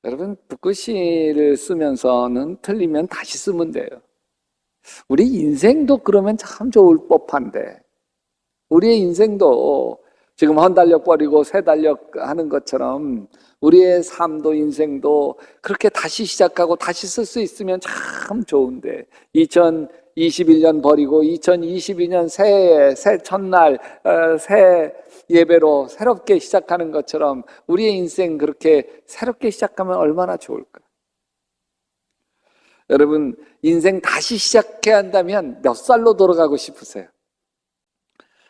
여러분, 붓글씨를 쓰면서는 틀리면 다시 쓰면 돼요. 우리 인생도 그러면 참 좋을 법한데, 우리의 인생도 지금 헌달력 버리고 새달력 하는 것처럼 우리의 삶도 인생도 그렇게 다시 시작하고 다시 쓸 수 있으면 참 좋은데, 2021년 버리고 2022년 새해, 새 첫날, 새 예배로 새롭게 시작하는 것처럼 우리의 인생 그렇게 새롭게 시작하면 얼마나 좋을까? 여러분, 인생 다시 시작해야 한다면 몇 살로 돌아가고 싶으세요?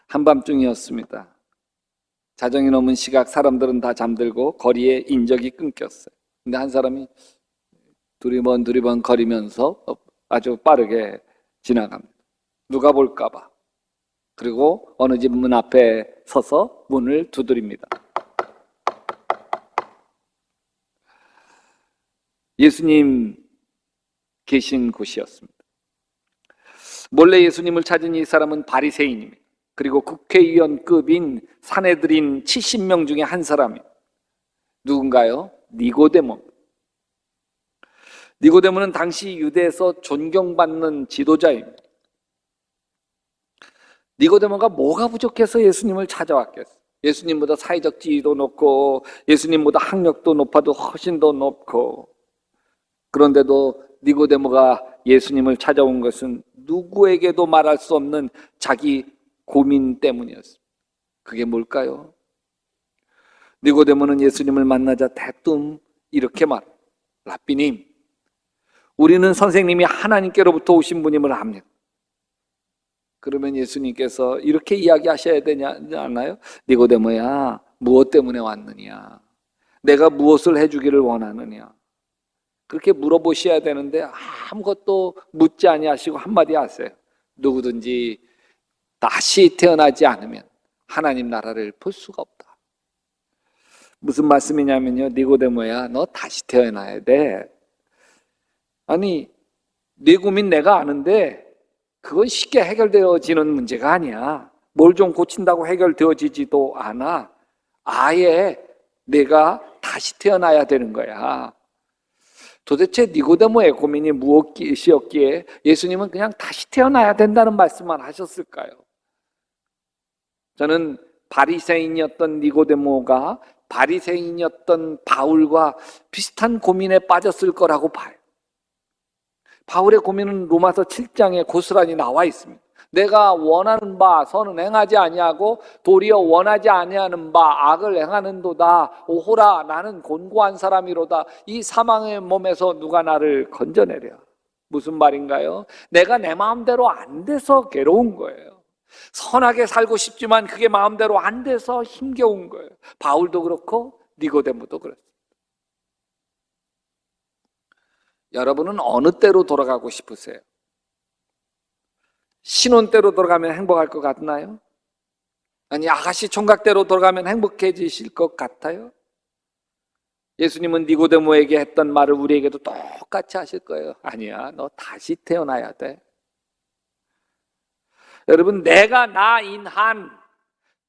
한밤중이었습니다. 자정이 넘은 시각, 사람들은 다 잠들고 거리에 인적이 끊겼어요. 근데 한 사람이 두리번 거리면서 아주 빠르게 지나갑니다. 누가 볼까봐. 그리고 어느 집 문 앞에 서서 문을 두드립니다. 예수님 계신 곳이었습니다. 몰래 예수님을 찾은 이 사람은 바리새인입니다. 그리고 국회의원급인 사내들인 70명 중에 한 사람이 누군가요? 니고데모. 니고데모는 당시 유대에서 존경받는 지도자입니다. 니고데모가 뭐가 부족해서 예수님을 찾아왔겠어요? 예수님보다 사회적 지위도 높고 예수님보다 학력도 높아도 훨씬 더 높고, 그런데도 니고데모가 예수님을 찾아온 것은 누구에게도 말할 수 없는 자기 고민 때문이었습니다. 그게 뭘까요? 니고데모는 예수님을 만나자 대뜸 이렇게 말합니다. 라삐님, 우리는 선생님이 하나님께로부터 오신 분임을 압니다. 그러면 예수님께서 이렇게 이야기하셔야 되지 않나요? 니고데모야, 무엇 때문에 왔느냐? 내가 무엇을 해주기를 원하느냐? 그렇게 물어보셔야 되는데 아무것도 묻지 아니하시고 한마디 하세요. 누구든지 다시 태어나지 않으면 하나님 나라를 볼 수가 없다. 무슨 말씀이냐면요, 니고데모야, 너 다시 태어나야 돼. 아니, 네 고민 내가 아는데 그건 쉽게 해결되어지는 문제가 아니야. 뭘 좀 고친다고 해결되어지지도 않아. 아예 내가 다시 태어나야 되는 거야. 도대체 니고데모의 고민이 무엇이었기에 예수님은 그냥 다시 태어나야 된다는 말씀만 하셨을까요? 저는 바리새인이었던 니고데모가 바리새인이었던 바울과 비슷한 고민에 빠졌을 거라고 봐요. 바울의 고민은 로마서 7장에 고스란히 나와 있습니다. 내가 원하는 바 선은 행하지 아니하고 도리어 원하지 아니하는 바 악을 행하는도다. 오호라, 나는 곤고한 사람이로다. 이 사망의 몸에서 누가 나를 건져내랴. 무슨 말인가요? 내가 내 마음대로 안 돼서 괴로운 거예요. 선하게 살고 싶지만 그게 마음대로 안 돼서 힘겨운 거예요. 바울도 그렇고 니고데모도 그렇습니다. 여러분은 어느 때로 돌아가고 싶으세요? 신혼 때로 돌아가면 행복할 것 같나요? 아니, 아가씨 총각 때로 돌아가면 행복해지실 것 같아요? 예수님은 니고데모에게 했던 말을 우리에게도 똑같이 하실 거예요. 아니야, 너 다시 태어나야 돼. 여러분, 내가 나인 한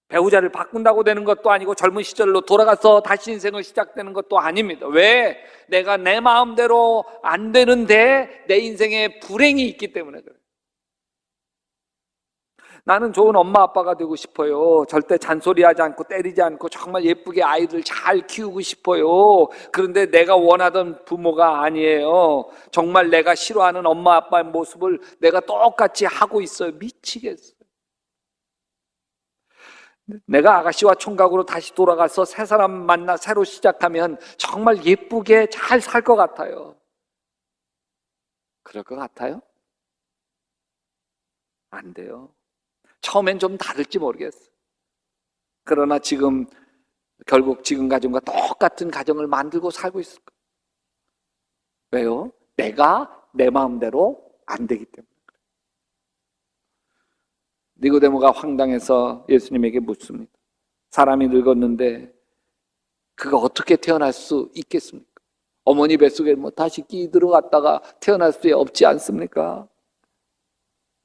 배우자를 바꾼다고 되는 것도 아니고 젊은 시절로 돌아가서 다시 인생을 시작되는 것도 아닙니다. 왜? 내가 내 마음대로 안 되는데 내 인생에 불행이 있기 때문에 그래요. 나는 좋은 엄마 아빠가 되고 싶어요. 절대 잔소리하지 않고 때리지 않고 정말 예쁘게 아이들 잘 키우고 싶어요. 그런데 내가 원하던 부모가 아니에요. 정말 내가 싫어하는 엄마 아빠의 모습을 내가 똑같이 하고 있어요. 미치겠어요. 내가 아가씨와 총각으로 다시 돌아가서 새 사람 만나 새로 시작하면 정말 예쁘게 잘 살 것 같아요. 그럴 것 같아요? 안 돼요. 처음엔 좀 다를지 모르겠어요. 그러나 지금 결국 지금 가정과 똑같은 가정을 만들고 살고 있을 거예요. 왜요? 내가 내 마음대로 안 되기 때문에. 니고데모가 황당해서 예수님에게 묻습니다. 사람이 늙었는데 그가 어떻게 태어날 수 있겠습니까? 어머니 뱃속에 다시 끼 들어갔다가 태어날 수 없지 않습니까?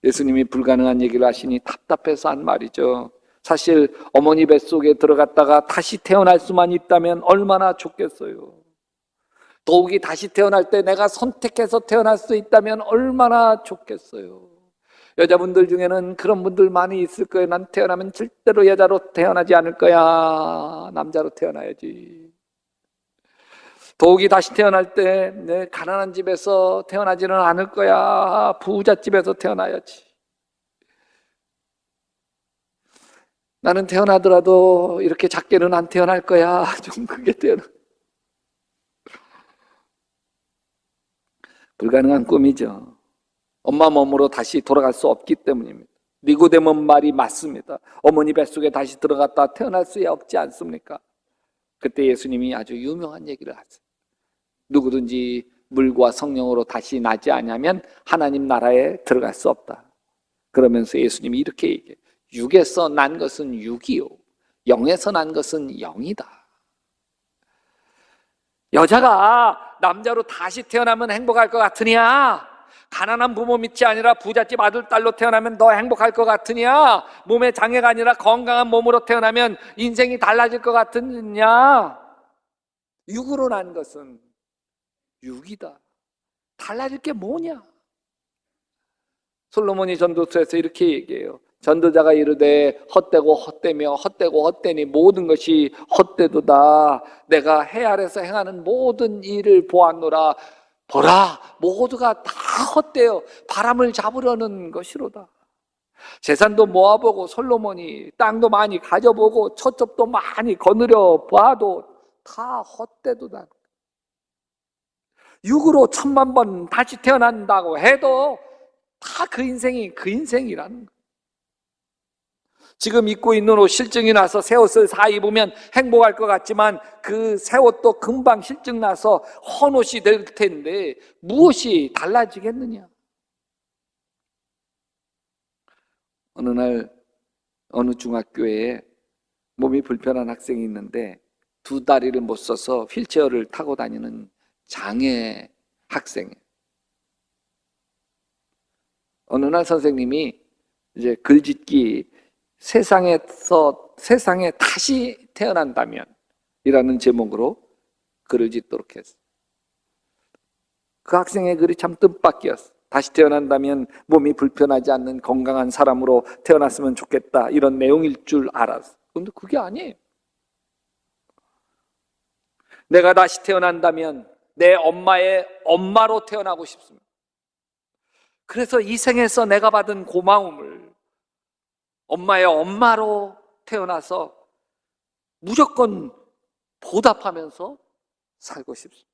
예수님이 불가능한 얘기를 하시니 답답해서 한 말이죠. 사실 어머니 뱃속에 들어갔다가 다시 태어날 수만 있다면 얼마나 좋겠어요. 더욱이 다시 태어날 때 내가 선택해서 태어날 수 있다면 얼마나 좋겠어요. 여자분들 중에는 그런 분들 많이 있을 거예요. 난 태어나면 절대로 여자로 태어나지 않을 거야. 남자로 태어나야지. 더욱이 다시 태어날 때 내 가난한 집에서 태어나지는 않을 거야. 부잣집에서 태어나야지. 나는 태어나더라도 이렇게 작게는 안 태어날 거야. 좀 크게 태어나. 불가능한 꿈이죠. 엄마 몸으로 다시 돌아갈 수 없기 때문입니다. 니고데모 말이 맞습니다. 어머니 뱃속에 다시 들어갔다 태어날 수 없지 않습니까? 그때 예수님이 아주 유명한 얘기를 하세요. 누구든지 물과 성령으로 다시 나지 않으면 하나님 나라에 들어갈 수 없다. 그러면서 예수님이 이렇게 얘기해요. 육에서 난 것은 육이요, 영에서 난 것은 영이다. 여자가 남자로 다시 태어나면 행복할 것 같으냐? 가난한 부모 밑이 아니라 부잣집 아들, 딸로 태어나면 너 행복할 것 같으냐? 몸에 장애가 아니라 건강한 몸으로 태어나면 인생이 달라질 것 같으냐? 육으로 난 것은 육이다. 달라질 게 뭐냐? 솔로몬이 전도서에서 이렇게 얘기해요. 전도자가 이르되 헛되고 헛되며 헛되고 헛되니 모든 것이 헛되도다. 내가 해 아래서 행하는 모든 일을 보았노라. 보라, 모두가 다 헛되어 바람을 잡으려는 것이로다. 재산도 모아보고 솔로몬이 땅도 많이 가져보고 처첩도 많이 거느려 봐도 다 헛되도다. 육으로 1000만 번 다시 태어난다고 해도 다 그 인생이 그 인생이라는 거예요. 지금 입고 있는 옷 실증이 나서 새 옷을 사 입으면 행복할 것 같지만 그 새 옷도 금방 실증 나서 헌옷이 될 텐데 무엇이 달라지겠느냐? 어느 날 어느 중학교에 몸이 불편한 학생이 있는데 두 다리를 못 써서 휠체어를 타고 다니는 장애 학생이에요. 어느 날 선생님이 이제 글짓기 세상에 다시 태어난다면 이라는 제목으로 글을 짓도록 했어요. 그 학생의 글이 참 뜻밖이었어요. 다시 태어난다면 몸이 불편하지 않는 건강한 사람으로 태어났으면 좋겠다 이런 내용일 줄 알았어요. 그런데 그게 아니에요. 내가 다시 태어난다면 내 엄마의 엄마로 태어나고 싶습니다. 그래서 이 생에서 내가 받은 고마움을 엄마의 엄마로 태어나서 무조건 보답하면서 살고 싶습니다.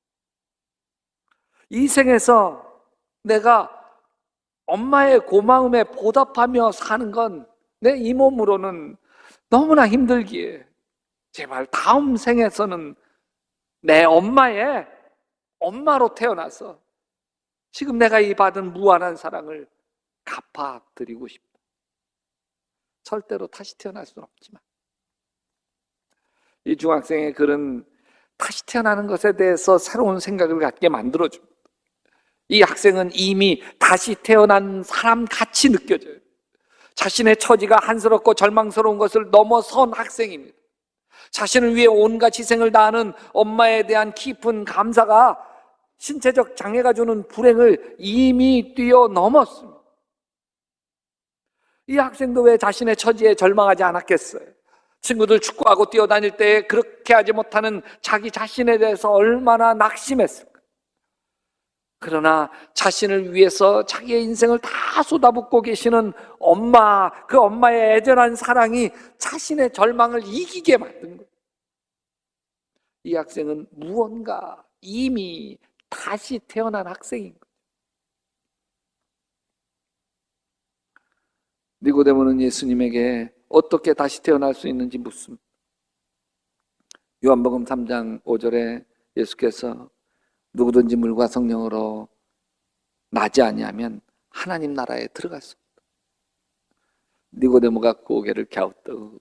이 생에서 내가 엄마의 고마움에 보답하며 사는 건 내 이 몸으로는 너무나 힘들기에 제발 다음 생에서는 내 엄마의 엄마로 태어나서 지금 내가 이 받은 무한한 사랑을 갚아드리고 싶다. 절대로 다시 태어날 수는 없지만 이 중학생의 글은 다시 태어나는 것에 대해서 새로운 생각을 갖게 만들어줍니다. 이 학생은 이미 다시 태어난 사람 같이 느껴져요. 자신의 처지가 한스럽고 절망스러운 것을 넘어선 학생입니다. 자신을 위해 온갖 희생을 다하는 엄마에 대한 깊은 감사가 신체적 장애가 주는 불행을 이미 뛰어넘었습니다. 이 학생도 왜 자신의 처지에 절망하지 않았겠어요? 친구들 축구하고 뛰어다닐 때 그렇게 하지 못하는 자기 자신에 대해서 얼마나 낙심했을까? 그러나 자신을 위해서 자기의 인생을 다 쏟아붓고 계시는 엄마, 그 엄마의 애절한 사랑이 자신의 절망을 이기게 만든 거예요. 이 학생은 무언가 이미 다시 태어난 학생인 거예요. 니고데모는 예수님에게 어떻게 다시 태어날 수 있는지 묻습니다. 요한복음 3장 5절에 예수께서 누구든지 물과 성령으로 나지 아니하면 하나님 나라에 들어갈 수 없다. 니고데모가 고개를 갸우뚱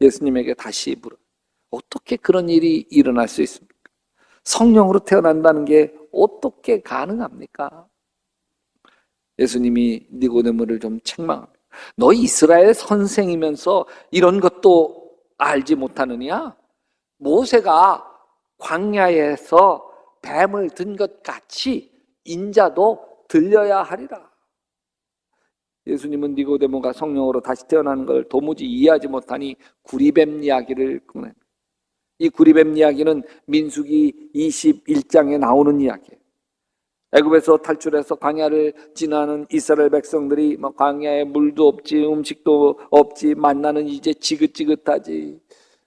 예수님에게 다시 물어 어떻게 그런 일이 일어날 수 있습니까? 성령으로 태어난다는 게 어떻게 가능합니까? 예수님이 니고데모를 좀 책망합니다. 너 이스라엘 선생이면서 이런 것도 알지 못하느냐? 모세가 광야에서 뱀을 든 것 같이 인자도 들려야 하리라. 예수님은 니고데모가 성령으로 다시 태어나는 걸 도무지 이해하지 못하니 구리뱀 이야기를 꺼냅니다. 이 구리뱀 이야기는 민수기 21장에 나오는 이야기예요. 애굽에서 탈출해서 광야를 지나는 이스라엘 백성들이 광야에 물도 없지, 음식도 없지, 만나는 이제 지긋지긋하지.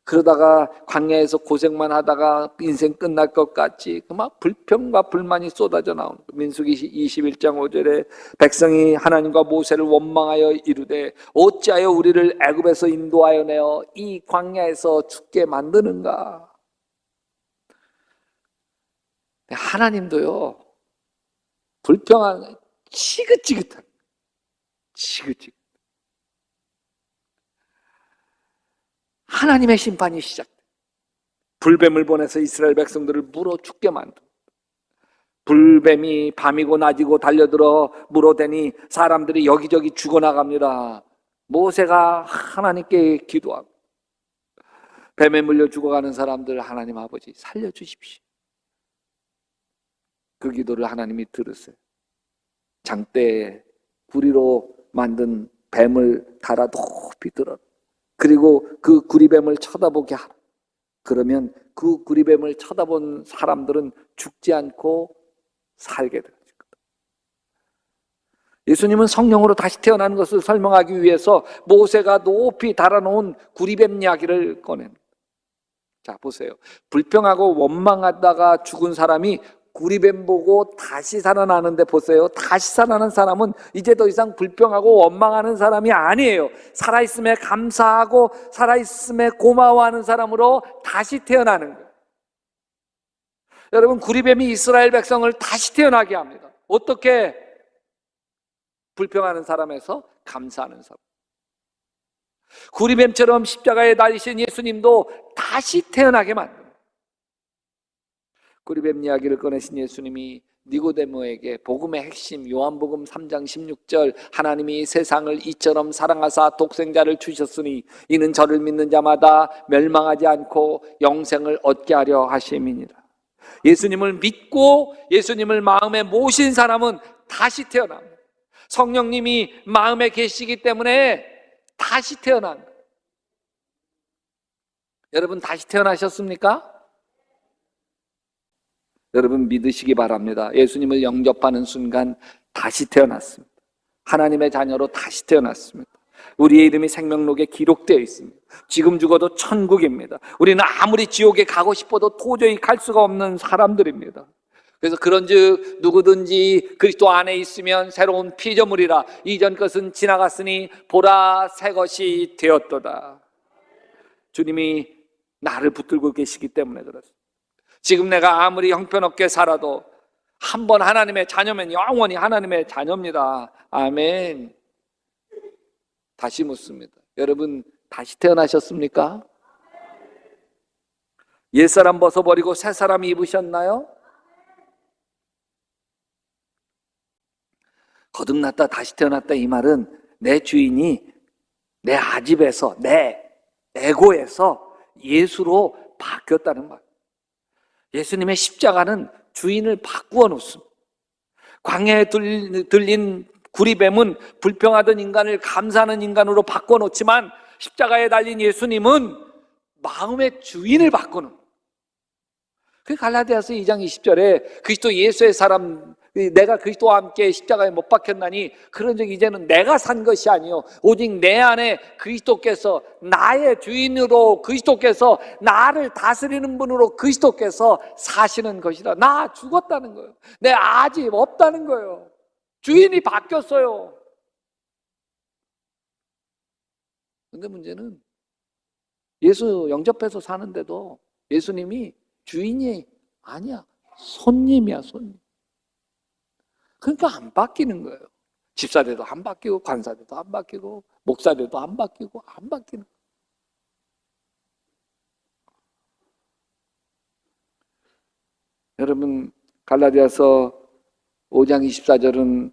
그러다가 광야에서 고생만 하다가 인생 끝날 것 같지. 막 불평과 불만이 쏟아져 나오는 거예요. 민수기 21장 5절에 백성이 하나님과 모세를 원망하여 이르되 어찌하여 우리를 애굽에서 인도하여 내어 이 광야에서 죽게 만드는가. 하나님도요, 불평한 지긋지긋한 하나님의 심판이 시작돼. 불뱀을 보내서 이스라엘 백성들을 물어 죽게 만든. 불뱀이 밤이고 낮이고 달려들어 물어대니 사람들이 여기저기 죽어나갑니다. 모세가 하나님께 기도하고 뱀에 물려 죽어가는 사람들 하나님 아버지 살려주십시오. 그 기도를 하나님이 들으세요. 장대에 구리로 만든 뱀을 달아 높이 들어. 그리고 그 구리뱀을 쳐다보게 하라. 그러면 그 구리뱀을 쳐다본 사람들은 죽지 않고 살게 됩니다. 예수님은 성령으로 다시 태어나는 것을 설명하기 위해서 모세가 높이 달아놓은 구리뱀 이야기를 꺼냅니다. 자, 보세요. 불평하고 원망하다가 죽은 사람이 구리뱀 보고 다시 살아나는데 보세요. 다시 살아난 사람은 이제 더 이상 불평하고 원망하는 사람이 아니에요. 살아있음에 감사하고 살아있음에 고마워하는 사람으로 다시 태어나는 거예요. 여러분, 구리뱀이 이스라엘 백성을 다시 태어나게 합니다. 어떻게? 불평하는 사람에서 감사하는 사람. 구리뱀처럼 십자가에 달리신 예수님도 다시 태어나게 만듭니다. 구리뱀 이야기를 꺼내신 예수님이 니고데모에게 복음의 핵심 요한복음 3장 16절 하나님이 세상을 이처럼 사랑하사 독생자를 주셨으니 이는 저를 믿는 자마다 멸망하지 않고 영생을 얻게 하려 하심이니라. 예수님을 믿고 예수님을 마음에 모신 사람은 다시 태어납니다. 성령님이 마음에 계시기 때문에 다시 태어납니다. 여러분 다시 태어나셨습니까? 여러분 믿으시기 바랍니다. 예수님을 영접하는 순간 다시 태어났습니다. 하나님의 자녀로 다시 태어났습니다. 우리의 이름이 생명록에 기록되어 있습니다. 지금 죽어도 천국입니다. 우리는 아무리 지옥에 가고 싶어도 도저히 갈 수가 없는 사람들입니다. 그래서 그런즉 누구든지 그리스도 안에 있으면 새로운 피조물이라 이전 것은 지나갔으니 보라 새 것이 되었도다. 주님이 나를 붙들고 계시기 때문에 그렇습니다. 지금 내가 아무리 형편없게 살아도 한번 하나님의 자녀면 영원히 하나님의 자녀입니다. 아멘. 다시 묻습니다. 여러분 다시 태어나셨습니까? 옛사람 벗어버리고 새사람 입으셨나요? 거듭났다 다시 태어났다 이 말은 내 주인이 내 아집에서 내 에고에서 예수로 바뀌었다는 말. 예수님의 십자가는 주인을 바꾸어 놓습니다. 광야에 들린 구리뱀은 불평하던 인간을 감사하는 인간으로 바꿔 놓지만 십자가에 달린 예수님은 마음의 주인을 바꾸는 거예요. 그 갈라디아서 2장 20절에 그리스도 예수의 사람 내가 그리스도와 함께 십자가에 못 박혔나니 그런즉 이제는 내가 산 것이 아니요 오직 내 안에 그리스도께서 나의 주인으로 그리스도께서 나를 다스리는 분으로 그리스도께서 사시는 것이라. 나 죽었다는 거예요. 내 아집 없다는 거예요. 주인이 바뀌었어요. 근데 문제는 예수 영접해서 사는데도 예수님이 주인이 아니야. 손님이야, 손님. 그러니까 안 바뀌는 거예요. 집사들도 안 바뀌고 관사들도 안 바뀌고 목사들도 안 바뀌고 안 바뀌는 거예요. 여러분 갈라디아서 5장 24절은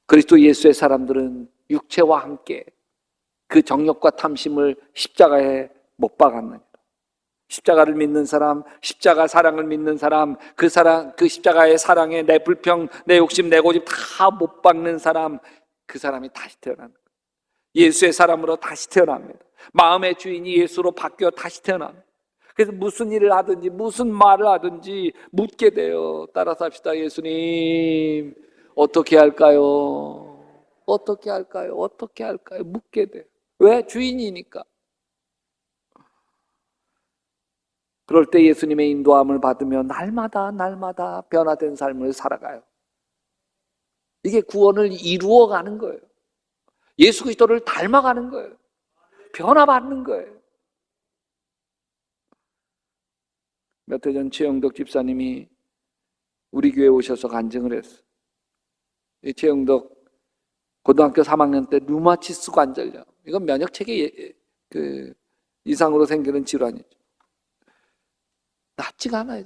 그리스도 예수의 사람들은 육체와 함께 그 정욕과 탐심을 십자가에 못 박았느니라. 십자가를 믿는 사람, 십자가 사랑을 믿는 사람, 그 사랑, 그 십자가의 사랑에 내 불평, 내 욕심, 내 고집 다 못 박는 사람, 그 사람이 다시 태어나는 거예요. 예수의 사람으로 다시 태어납니다. 마음의 주인이 예수로 바뀌어 다시 태어납니다. 그래서 무슨 일을 하든지 무슨 말을 하든지 묻게 돼요. 따라서 합시다. 예수님, 어떻게 할까요? 어떻게 할까요? 어떻게 할까요? 묻게 돼요. 왜? 주인이니까. 그럴 때 예수님의 인도함을 받으며 날마다 변화된 삶을 살아가요. 이게 구원을 이루어가는 거예요. 예수 그리스도를 닮아가는 거예요. 변화받는 거예요. 몇 해 전 최영덕 집사님이 우리 교회에 오셔서 간증을 했어요. 이 최영덕 고등학교 3학년 때 류마티스 관절염, 이건 면역체계 이상으로 생기는 질환이죠. 낫지가 않아요.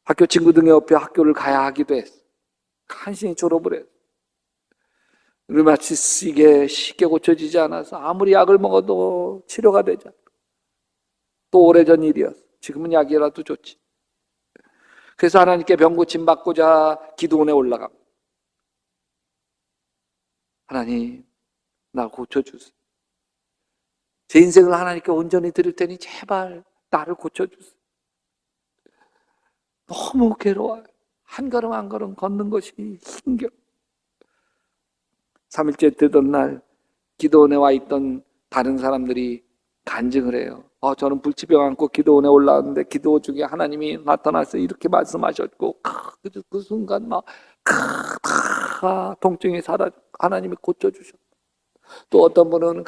학교 친구 등에 업혀 학교를 가야 하기도 했어. 간신히 졸업을 했어. 류마티스 이게 쉽게 고쳐지지 않아서 아무리 약을 먹어도 치료가 되지 않아. 또 오래전 일이었어. 지금은 약이라도 좋지. 그래서 하나님께 병 고침 받고자 기도원에 올라갑니다. 하나님, 나 고쳐주세요. 제 인생을 하나님께 온전히 드릴 테니 제발 나를 고쳐주세요. 너무 괴로워요. 한 걸음 한 걸음 걷는 것이 힘겨워. 3일째 되던 날 기도원에 와 있던 다른 사람들이 간증을 해요. 저는 불치병 안고 기도원에 올라왔는데 기도 중에 하나님이 나타나서 이렇게 말씀하셨고 그 순간 막 통증이 사라져 하나님이 고쳐주셨다. 또 어떤 분은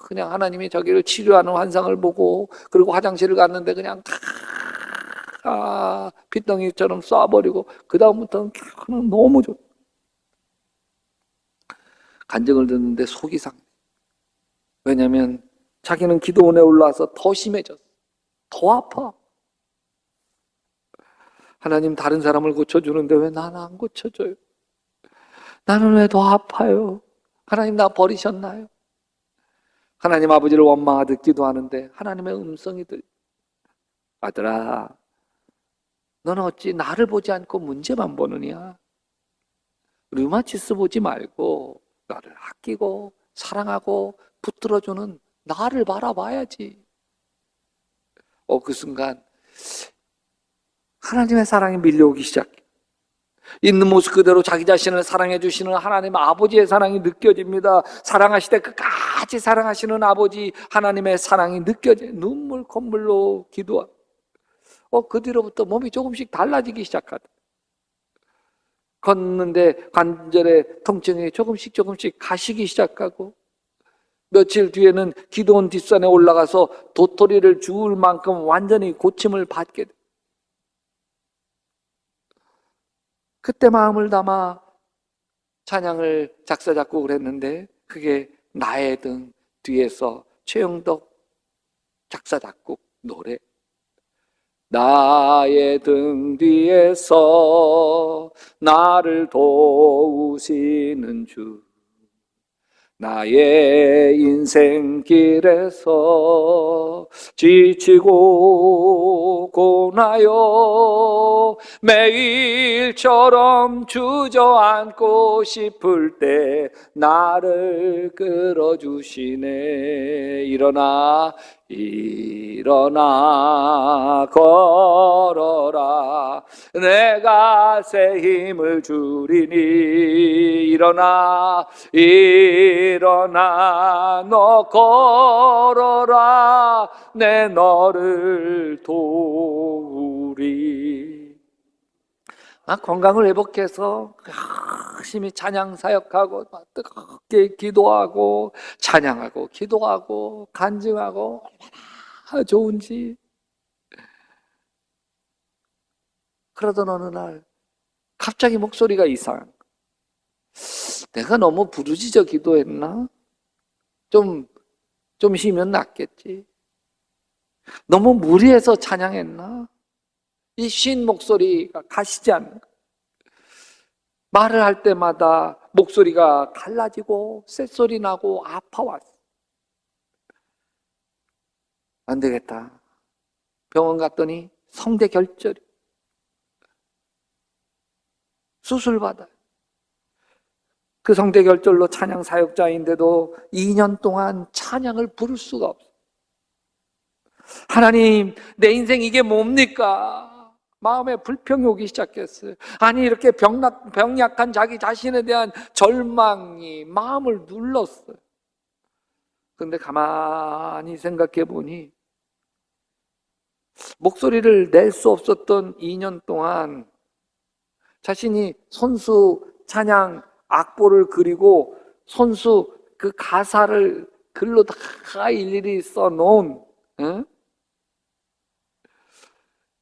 그냥 하나님이 저기를 치료하는 환상을 보고 그리고 화장실을 갔는데 그냥 핏덩이처럼 쏴버리고 그 다음부터는 너무 좋다. 간증을 듣는데 속이 상해. 왜냐하면 자기는 기도원에 올라와서 더 심해졌어. 더 아파. 하나님 다른 사람을 고쳐주는데 왜 나는 안 고쳐줘요? 나는 왜 더 아파요? 하나님 나 버리셨나요? 하나님 아버지를 원망하듯 기도하는데 하나님의 음성이 들려. 아들아, 너는 어찌 나를 보지 않고 문제만 보느냐? 류마티스 보지 말고 나를 아끼고 사랑하고 붙들어주는 나를 바라봐야지. 그 순간 하나님의 사랑이 밀려오기 시작해. 있는 모습 그대로 자기 자신을 사랑해 주시는 하나님 아버지의 사랑이 느껴집니다. 사랑하시되 끝까지 사랑하시는 아버지 하나님의 사랑이 느껴져. 눈물 콧물로 기도하. 그 뒤로부터 몸이 조금씩 달라지기 시작하다. 걷는데 관절의 통증이 조금씩 가시기 시작하고 며칠 뒤에는 기도원 뒷산에 올라가서 도토리를 주울 만큼 완전히 고침을 받게 돼. 그때 마음을 담아 찬양을 작사 작곡을 했는데 그게 나의 등 뒤에서 최영덕 작사 작곡 노래. 나의 등 뒤에서 나를 도우시는 주, 나의 인생길에서 지치고 고나요 매일처럼 주저앉고 싶을 때 나를 끌어주시네. 일어나 걸어라 내가 새 힘을 주리니. 일어나 너 걸어라 내 너를 도우리. 건강을 회복해서 열심히 찬양 사역하고 뜨겁게 기도하고 찬양하고 기도하고 간증하고 얼마나 좋은지. 그러던 어느 날 갑자기 목소리가 이상한. 내가 너무 부르짖어 기도했나? 좀 쉬면 낫겠지. 너무 무리해서 찬양했나? 이 쉰 목소리가 가시지 않는 거예요. 말을 할 때마다 목소리가 달라지고 쇳소리 나고 아파왔어. 안 되겠다. 병원 갔더니 성대 결절이. 수술 받아요. 그 성대 결절로 찬양 사역자인데도 2년 동안 찬양을 부를 수가 없어요. 하나님, 내 인생 이게 뭡니까? 마음에 불평이 오기 시작했어요. 아니, 이렇게 병약한 자기 자신에 대한 절망이 마음을 눌렀어요. 그런데 가만히 생각해 보니 목소리를 낼 수 없었던 2년 동안 자신이 손수 찬양 악보를 그리고 손수 그 가사를 글로 다 일일이 써놓은,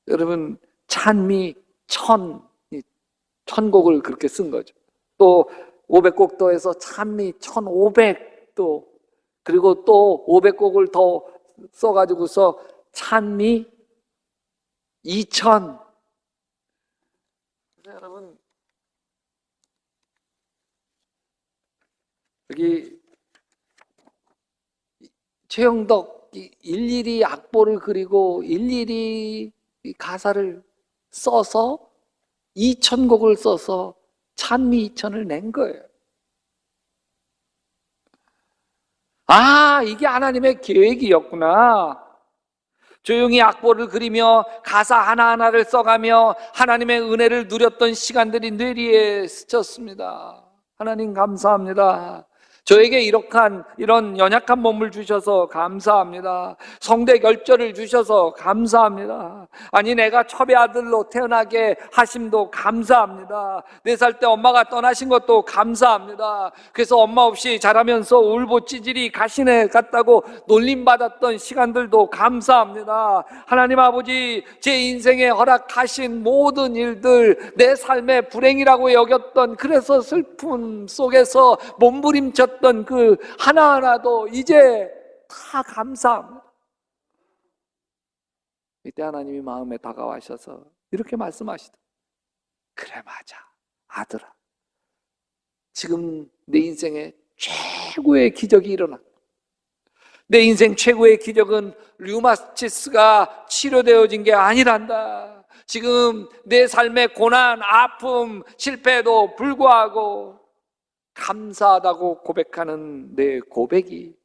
여러분, 찬미 천곡을 그렇게 쓴 거죠. 또 500곡 더해서 찬미 1500도, 그리고 또 500곡을 더 써가지고서 찬미 2000. 여러분, 여기 최영덕이 일일이 악보를 그리고 일일이 가사를 써서 2000곡을 써서 찬미 2000을 낸 거예요. 아, 이게 하나님의 계획이었구나. 조용히 악보를 그리며 가사 하나하나를 써가며 하나님의 은혜를 누렸던 시간들이 뇌리에 스쳤습니다. 하나님 감사합니다. 저에게 이런 연약한 몸을 주셔서 감사합니다. 성대 결절을 주셔서 감사합니다. 아니, 내가 첩의 아들로 태어나게 하심도 감사합니다. 4살 때 엄마가 떠나신 것도 감사합니다. 그래서 엄마 없이 자라면서 울보 찌질이 가시네 같다고 놀림받았던 시간들도 감사합니다. 하나님 아버지, 제 인생에 허락하신 모든 일들, 내 삶의 불행이라고 여겼던, 그래서 슬픔 속에서 몸부림쳤던 그 하나하나도 이제 다 감사합니다. 이때 하나님이 마음에 다가와셔서 이렇게 말씀하시다. 그래, 맞아, 아들아, 지금 내 인생에 최고의 기적이 일어났다. 내 인생 최고의 기적은 류마티스가 치료되어진 게 아니란다. 지금 내 삶의 고난, 아픔, 실패에도 불구하고 감사하다고 고백하는 내 고백이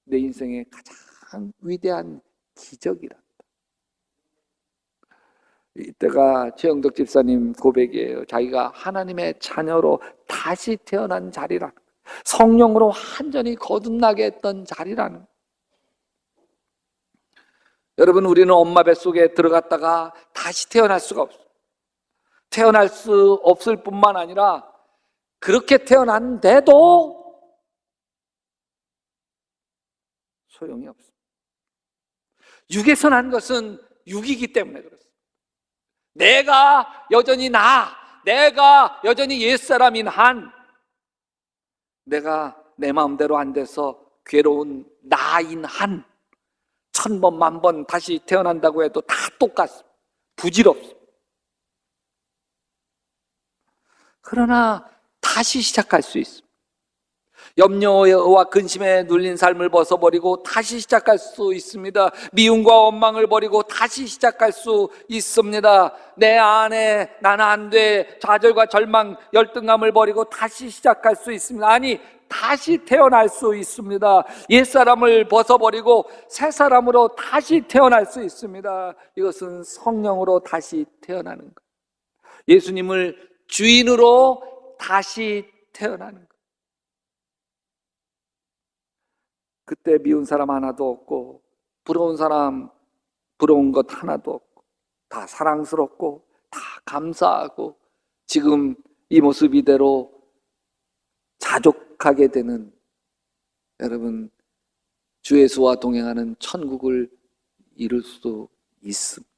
내 인생의 가장 위대한 기적이란다. 이때가 최영덕 집사님 고백이에요. 자기가 하나님의 자녀로 다시 태어난 자리라, 성령으로 완전히 거듭나게 했던 자리라는. 여러분, 우리는 엄마 뱃속에 들어갔다가 다시 태어날 수가 없어요. 태어날 수 없을 뿐만 아니라 그렇게 태어났는데도 소용이 없습니다. 육에서 난 것은 육이기 때문에 그렇습니다. 내가 여전히 내가 여전히 옛사람인 한, 내가 내 마음대로 안 돼서 괴로운 나인 한, 1000번, 10,000번 다시 태어난다고 해도 다 똑같습니다. 부질없습니다. 그러나 다시 시작할 수 있습니다. 염려와 근심에 눌린 삶을 벗어버리고 다시 시작할 수 있습니다. 미움과 원망을 버리고 다시 시작할 수 있습니다. 내 안에 나는 안 돼, 좌절과 절망, 열등감을 버리고 다시 시작할 수 있습니다. 아니, 다시 태어날 수 있습니다. 옛사람을 벗어버리고 새 사람으로 다시 태어날 수 있습니다. 이것은 성령으로 다시 태어나는 것, 예수님을 주인으로 다시 태어나는 것. 그때 미운 사람 하나도 없고 부러운 사람, 부러운 것 하나도 없고 다 사랑스럽고 다 감사하고 지금 이 모습 이대로 자족하게 되는, 여러분, 주 예수와 동행하는 천국을 이룰 수 있습니다.